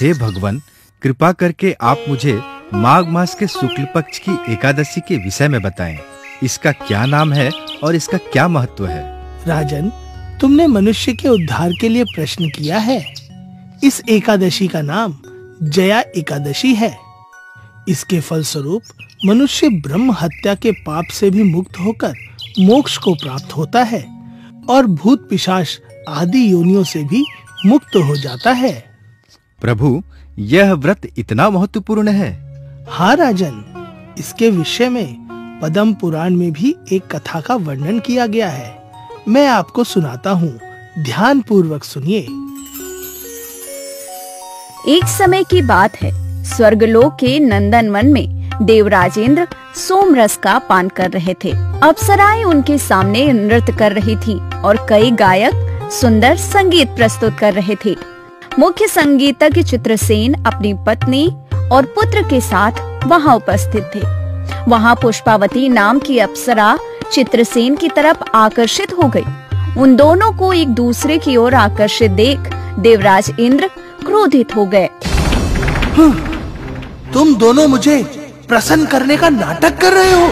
हे भगवान, कृपा करके आप मुझे माघ मास के शुक्ल पक्ष की एकादशी के विषय में बताएं। इसका क्या नाम है और इसका क्या महत्व है? राजन, तुमने मनुष्य के उद्धार के लिए प्रश्न किया है। इस एकादशी का नाम जया एकादशी है। इसके फलस्वरूप मनुष्य ब्रह्म हत्या के पाप से भी मुक्त होकर मोक्ष को प्राप्त होता है और भूत पिशाच आदि योनियों से भी मुक्त हो जाता है। प्रभु, यह व्रत इतना महत्वपूर्ण है? हाँ राजन, इसके विषय में पद्म पुराण में भी एक कथा का वर्णन किया गया है। मैं आपको सुनाता हूँ, ध्यान पूर्वक सुनिए। एक समय की बात है, स्वर्गलोक के नंदनवन में देवराजेंद्र सोमरस का पान कर रहे थे। अप्सराएं उनके सामने नृत्य कर रही थीं और कई गायक सुंदर संगीत प्रस्तुत कर रहे थे। मुख्य संगीतज्ञ चित्रसेन अपनी पत्नी और पुत्र के साथ वहां उपस्थित थे। वहां पुष्पावती नाम की अप्सरा चित्रसेन की तरफ आकर्षित हो गई। उन दोनों को एक दूसरे की ओर आकर्षित देख देवराज इंद्र क्रोधित हो गए। तुम दोनों मुझे प्रसन्न करने का नाटक कर रहे हो।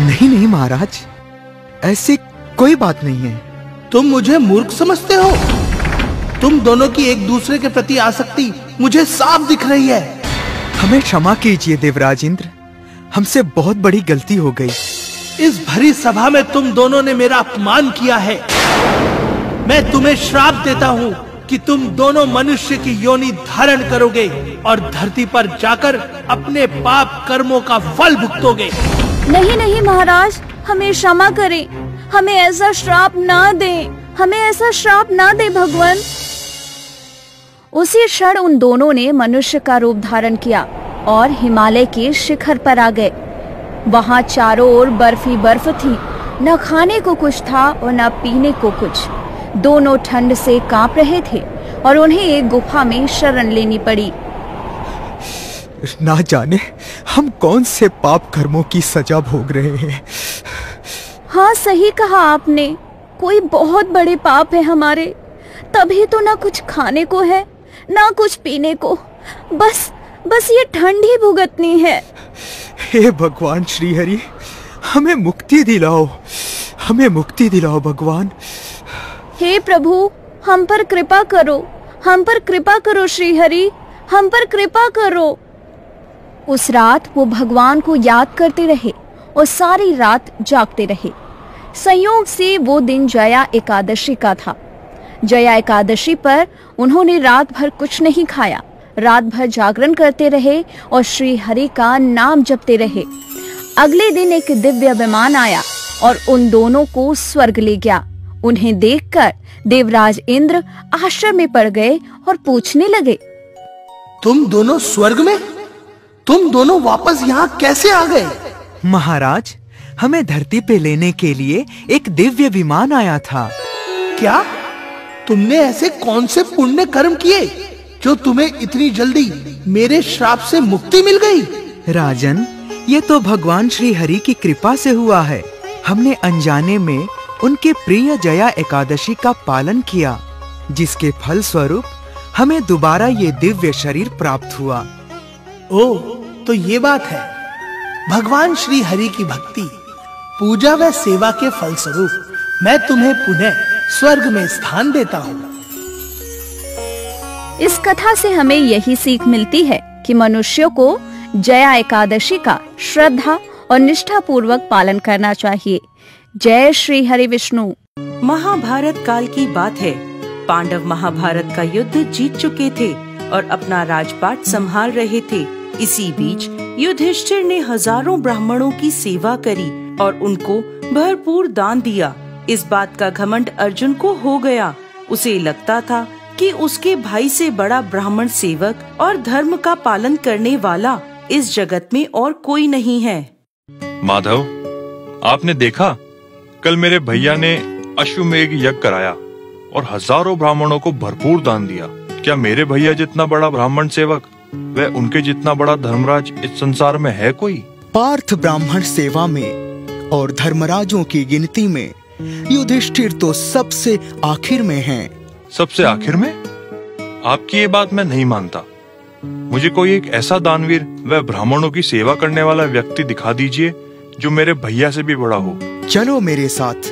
नहीं नहीं महाराज, ऐसी कोई बात नहीं है। तुम मुझे मूर्ख समझते हो। तुम दोनों की एक दूसरे के प्रति आसक्ति मुझे साफ दिख रही है। हमें क्षमा कीजिए देवराज इंद्र, हमसे बहुत बड़ी गलती हो गई। इस भरी सभा में तुम दोनों ने मेरा अपमान किया है। मैं तुम्हें श्राप देता हूँ कि तुम दोनों मनुष्य की योनि धारण करोगे और धरती पर जाकर अपने पाप कर्मों का फल भुगतोगे। नहीं नहीं महाराज, हमें क्षमा करें। हमें ऐसा श्राप ना दें। हमें ऐसा श्राप ना दे भगवान। उसी क्षण उन दोनों ने मनुष्य का रूप धारण किया और हिमालय के शिखर पर आ गए। वहां चारों ओर बर्फ ही बर्फ थी। न खाने को कुछ था और न पीने को कुछ। दोनों ठंड से कांप रहे थे और उन्हें एक गुफा में शरण लेनी पड़ी। ना जाने हम कौन से पाप कर्मों की सजा भोग रहे हैं। हाँ, सही कहा आपने। कोई बहुत बड़े पाप है हमारे। तभी तो ना कुछ खाने को है, ना कुछ पीने को। बस ये ठंड ही भुगतनी है। हे भगवान श्री हरि, हमें मुक्ति दिलाओ। हमें मुक्ति दिलाओ भगवान। हे प्रभु, हम पर कृपा करो। हम पर कृपा करो श्री हरि, हम पर कृपा करो। उस रात वो भगवान को याद करते रहे और सारी रात जागते रहे। संयोग से वो दिन जया एकादशी का था। जया एकादशी पर उन्होंने रात भर कुछ नहीं खाया। रात भर जागरण करते रहे और श्री हरि का नाम जपते रहे। अगले दिन एक दिव्य विमान आया और उन दोनों को स्वर्ग ले गया। उन्हें देखकर देवराज इंद्र आश्चर्य में पड़ गए और पूछने लगे, तुम दोनों स्वर्ग में? तुम दोनों वापस यहाँ कैसे आ गए? महाराज, हमें धरती पे लेने के लिए एक दिव्य विमान आया था। क्या? तुमने ऐसे कौन से पुण्य कर्म किए जो तुम्हें इतनी जल्दी मेरे श्राप से मुक्ति मिल गई? राजन, ये तो भगवान श्री हरि की कृपा से हुआ है। हमने अनजाने में उनके प्रिय जया एकादशी का पालन किया, जिसके फल स्वरूप हमें दोबारा ये दिव्य शरीर प्राप्त हुआ। ओह, तो ये बात है। भगवान श्री हरि की भक्ति, पूजा व सेवा के फलस्वरूप मैं तुम्हें पुनः स्वर्ग में स्थान देता हूँ। इस कथा से हमें यही सीख मिलती है कि मनुष्यों को जया एकादशी का श्रद्धा और निष्ठा पूर्वक पालन करना चाहिए। जय श्री हरि विष्णु। महाभारत काल की बात है। पांडव महाभारत का युद्ध जीत चुके थे और अपना राजपाट संभाल रहे थे। इसी बीच युधिष्ठिर ने हजारों ब्राह्मणों की सेवा करी और उनको भरपूर दान दिया। इस बात का घमंड अर्जुन को हो गया। उसे लगता था कि उसके भाई से बड़ा ब्राह्मण सेवक और धर्म का पालन करने वाला इस जगत में और कोई नहीं है। माधव, आपने देखा, कल मेरे भैया ने अश्वमेध यज्ञ कराया और हजारों ब्राह्मणों को भरपूर दान दिया। क्या मेरे भैया जितना बड़ा ब्राह्मण सेवक व उनके जितना बड़ा धर्मराज इस संसार में है कोई? पार्थ ब्राह्मण सेवा में और धर्मराजों की गिनती में युधिष्ठिर तो सबसे आखिर में हैं। सबसे आखिर में? आपकी ये बात मैं नहीं मानता। मुझे कोई एक ऐसा दानवीर व ब्राह्मणों की सेवा करने वाला व्यक्ति दिखा दीजिए जो मेरे भैया से भी बड़ा हो। चलो मेरे साथ।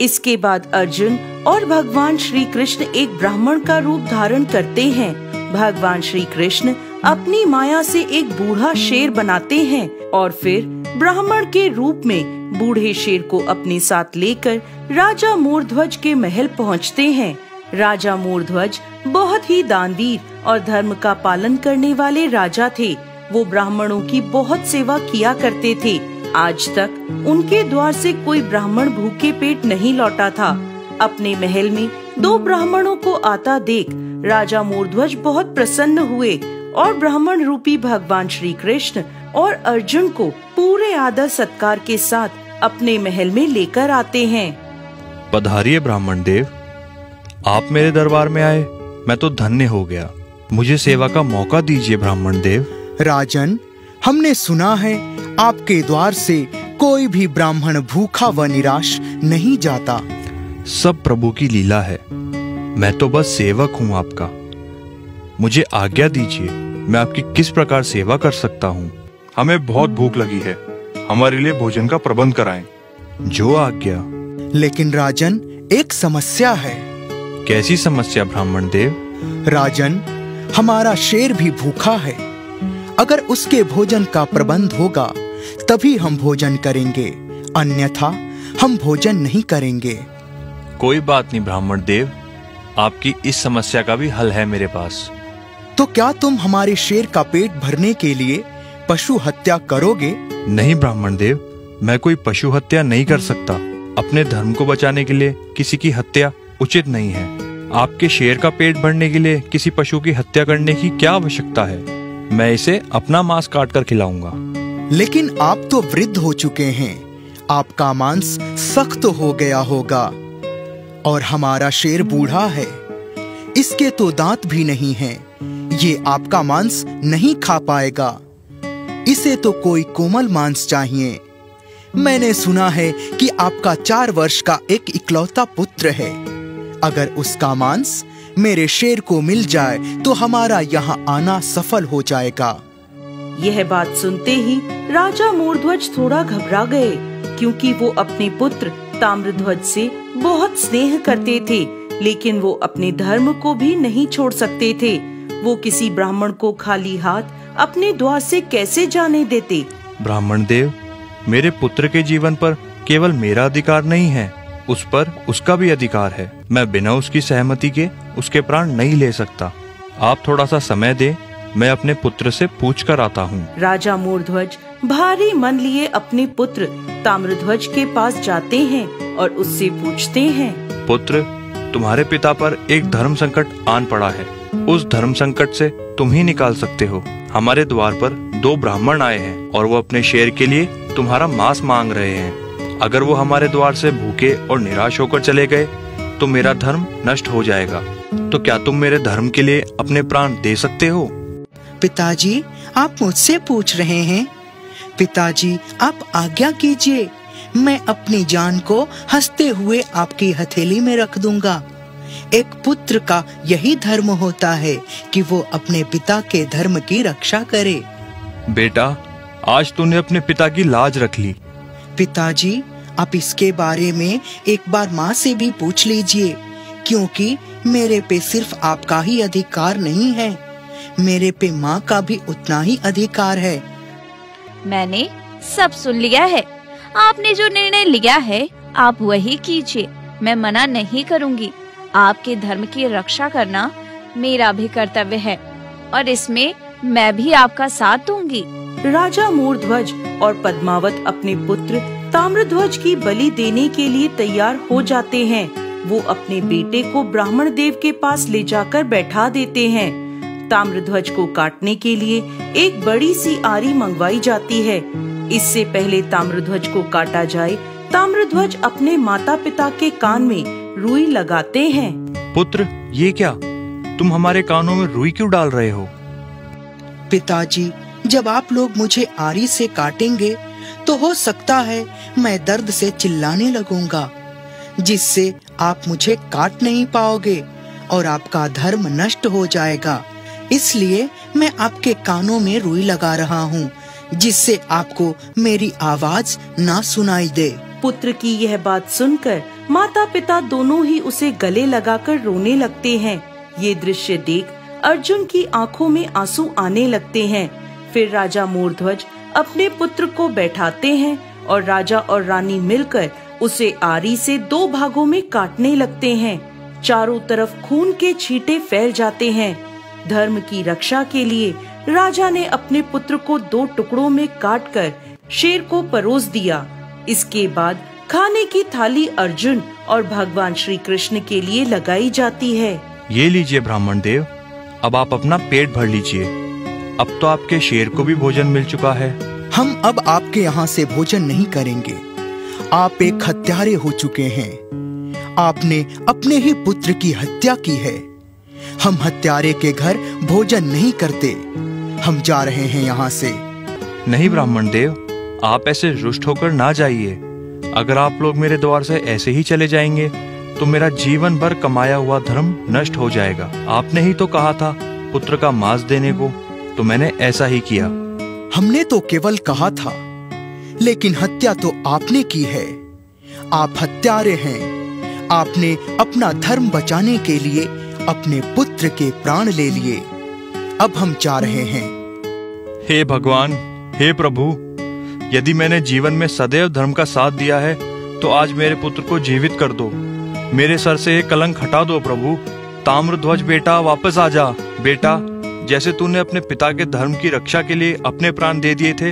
इसके बाद अर्जुन और भगवान श्री कृष्ण एक ब्राह्मण का रूप धारण करते हैं। भगवान श्री कृष्ण अपनी माया से एक बूढ़ा शेर बनाते हैं और फिर ब्राह्मण के रूप में बूढ़े शेर को अपने साथ लेकर राजा मोरध्वज के महल पहुंचते हैं। राजा मोरध्वज बहुत ही दानवीर और धर्म का पालन करने वाले राजा थे। वो ब्राह्मणों की बहुत सेवा किया करते थे। आज तक उनके द्वार से कोई ब्राह्मण भूखे पेट नहीं लौटा था। अपने महल में 2 ब्राह्मणों को आता देख राजा मोरध्वज बहुत प्रसन्न हुए और ब्राह्मण रूपी भगवान श्री कृष्ण और अर्जुन को पूरे आदर सत्कार के साथ अपने महल में लेकर आते हैं। पधारिए ब्राह्मण देव, आप मेरे दरबार में आए, मैं तो धन्य हो गया। मुझे सेवा का मौका दीजिए ब्राह्मण देव। राजन, हमने सुना है आपके द्वार से कोई भी ब्राह्मण भूखा व निराश नहीं जाता। सब प्रभु की लीला है, मैं तो बस सेवक हूँ आपका। मुझे आज्ञा दीजिए, मैं आपकी किस प्रकार सेवा कर सकता हूँ? हमें बहुत भूख लगी है, हमारे लिए भोजन का प्रबंध कराएं। जो आज्ञा। लेकिन राजन, एक समस्या है। कैसी समस्या ब्राह्मण देव? राजन, हमारा शेर भी भूखा है। अगर उसके भोजन का प्रबंध होगा तभी हम भोजन करेंगे, अन्यथा हम भोजन नहीं करेंगे। कोई बात नहीं ब्राह्मण देव, आपकी इस समस्या का भी हल है मेरे पास। तो क्या तुम हमारे शेर का पेट भरने के लिए पशु हत्या करोगे? नहीं ब्राह्मण देव, मैं कोई पशु हत्या नहीं कर सकता। अपने धर्म को बचाने के लिए किसी की हत्या उचित नहीं है। आपके शेर का पेट भरने के लिए किसी पशु की हत्या करने की क्या आवश्यकता है? मैं इसे अपना मांस काट कर खिलाऊंगा। लेकिन आप तो वृद्ध हो चुके हैं, आपका मांस सख्त हो गया होगा। और हमारा शेर बूढ़ा है, इसके तो दांत भी नहीं हैं। ये आपका मांस नहीं खा पाएगा। इसे तो कोई कोमल मांस चाहिए। मैंने सुना है कि आपका 4 वर्ष का एक इकलौता पुत्र है। अगर उसका मांस मेरे शेर को मिल जाए तो हमारा यहाँ आना सफल हो जाएगा। यह बात सुनते ही राजा मोरध्वज थोड़ा घबरा गए, क्योंकि वो अपने पुत्र ताम्रध्वज से बहुत स्नेह करते थे, लेकिन वो अपने धर्म को भी नहीं छोड़ सकते थे। वो किसी ब्राह्मण को खाली हाथ अपने द्वार से कैसे जाने देते? ब्राह्मण देव, मेरे पुत्र के जीवन पर केवल मेरा अधिकार नहीं है, उस पर उसका भी अधिकार है। मैं बिना उसकी सहमति के उसके प्राण नहीं ले सकता। आप थोड़ा सा समय दें, मैं अपने पुत्र से पूछ कर आता हूँ। राजा मोरध्वज भारी मन लिए अपने पुत्र ताम्रध्वज के पास जाते हैं और उससे पूछते हैं, पुत्र, तुम्हारे पिता पर एक धर्म संकट आन पड़ा है। उस धर्म संकट से तुम ही निकाल सकते हो। हमारे द्वार पर 2 ब्राह्मण आए हैं और वो अपने शेर के लिए तुम्हारा मांस मांग रहे हैं। अगर वो हमारे द्वार से भूखे और निराश होकर चले गए तो मेरा धर्म नष्ट हो जाएगा। तो क्या तुम मेरे धर्म के लिए अपने प्राण दे सकते हो? पिताजी, आप मुझसे पूछ रहे हैं? पिताजी, आप आज्ञा कीजिए, मैं अपनी जान को हंसते हुए आपकी हथेली में रख दूंगा। एक पुत्र का यही धर्म होता है कि वो अपने पिता के धर्म की रक्षा करे। बेटा, आज तूने अपने पिता की लाज रख ली। पिताजी, आप इसके बारे में एक बार माँ से भी पूछ लीजिए, क्योंकि मेरे पे सिर्फ आपका ही अधिकार नहीं है, मेरे पे माँ का भी उतना ही अधिकार है। मैंने सब सुन लिया है। आपने जो निर्णय लिया है आप वही कीजिए, मैं मना नहीं करूंगी। आपके धर्म की रक्षा करना मेरा भी कर्तव्य है और इसमें मैं भी आपका साथ दूंगी। राजा मोरध्वज और पद्मावत अपने पुत्र ताम्रध्वज की बलि देने के लिए तैयार हो जाते हैं। वो अपने बेटे को ब्राह्मण देव के पास ले जाकर बैठा देते हैं। ताम्रध्वज को काटने के लिए एक बड़ी सी आरी मंगवाई जाती है। इससे पहले ताम्रध्वज को काटा जाए, ताम्रध्वज अपने माता पिता के कान में रुई लगाते हैं। पुत्र, ये क्या? तुम हमारे कानों में रुई क्यों डाल रहे हो? पिताजी, जब आप लोग मुझे आरी से काटेंगे तो हो सकता है मैं दर्द से चिल्लाने लगूंगा, जिससे आप मुझे काट नहीं पाओगे और आपका धर्म नष्ट हो जाएगा। इसलिए मैं आपके कानों में रुई लगा रहा हूँ, जिससे आपको मेरी आवाज ना सुनाई दे। पुत्र की यह बात सुनकर माता पिता दोनों ही उसे गले लगाकर रोने लगते हैं। ये दृश्य देख अर्जुन की आंखों में आंसू आने लगते हैं। फिर राजा मोरध्वज अपने पुत्र को बैठाते हैं और राजा और रानी मिलकर उसे आरी से 2 भागों में काटने लगते हैं। चारों तरफ खून के छींटे फैल जाते हैं। धर्म की रक्षा के लिए राजा ने अपने पुत्र को 2 टुकड़ों में काटकर शेर को परोस दिया। इसके बाद खाने की थाली अर्जुन और भगवान श्री कृष्ण के लिए लगाई जाती है। ये लीजिए ब्राह्मण देव, अब आप अपना पेट भर लीजिए। अब तो आपके शेर को भी भोजन मिल चुका है। हम अब आपके यहाँ से भोजन नहीं करेंगे। आप एक हत्यारे हो चुके हैं। आपने अपने ही पुत्र की हत्या की है। हम हत्यारे के घर भोजन नहीं करते। हम जा रहे हैं यहाँ से। नहीं ब्राह्मण देव, आप ऐसे रुष्ट होकर ना जाइए। अगर आप लोग मेरे द्वार से ऐसे ही चले जाएंगे तो मेरा जीवन भर कमाया हुआ धर्म नष्ट हो जाएगा। आपने ही तो कहा था पुत्र का मांस देने को, तो मैंने ऐसा ही किया। हमने तो केवल कहा था, लेकिन हत्या तो आपने की है। आप हत्यारे हैं। आपने अपना धर्म बचाने के लिए अपने पुत्र के प्राण ले लिए। अब हम जा रहे हैं। हे भगवान, हे प्रभु, यदि मैंने जीवन में सदैव धर्म का साथ दिया है तो आज मेरे पुत्र को जीवित कर दो। मेरे सर से ये कलंक हटा दो प्रभु। ताम्रध्वज बेटा, वापस आ जा। बेटा, जैसे तूने अपने पिता के धर्म की रक्षा के लिए अपने प्राण दे दिए थे,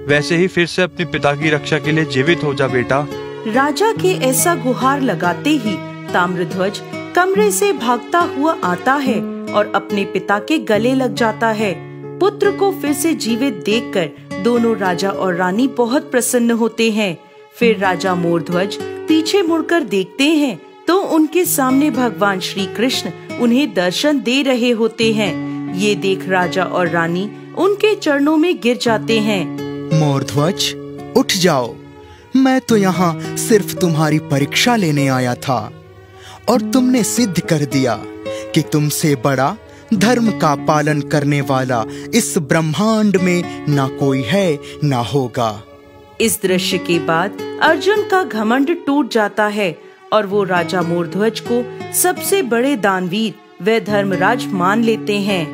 वैसे ही फिर से अपने पिता की रक्षा के लिए जीवित हो जा बेटा। राजा के ऐसा गुहार लगाते ही ताम्रध्वज कमरे से भागता हुआ आता है और अपने पिता के गले लग जाता है। पुत्र को फिर से जीवित देखकर दोनों राजा और रानी बहुत प्रसन्न होते हैं। फिर राजा मोरध्वज पीछे मुड़कर देखते हैं तो उनके सामने भगवान श्री कृष्ण उन्हें दर्शन दे रहे होते हैं। ये देख राजा और रानी उनके चरणों में गिर जाते हैं। मोरध्वज, उठ जाओ। मैं तो यहाँ सिर्फ तुम्हारी परीक्षा लेने आया था और तुमने सिद्ध कर दिया कि तुमसे बड़ा धर्म का पालन करने वाला इस ब्रह्मांड में ना कोई है ना होगा। इस दृश्य के बाद अर्जुन का घमंड टूट जाता है और वो राजा मोरध्वज को सबसे बड़े दानवीर व धर्मराज मान लेते हैं।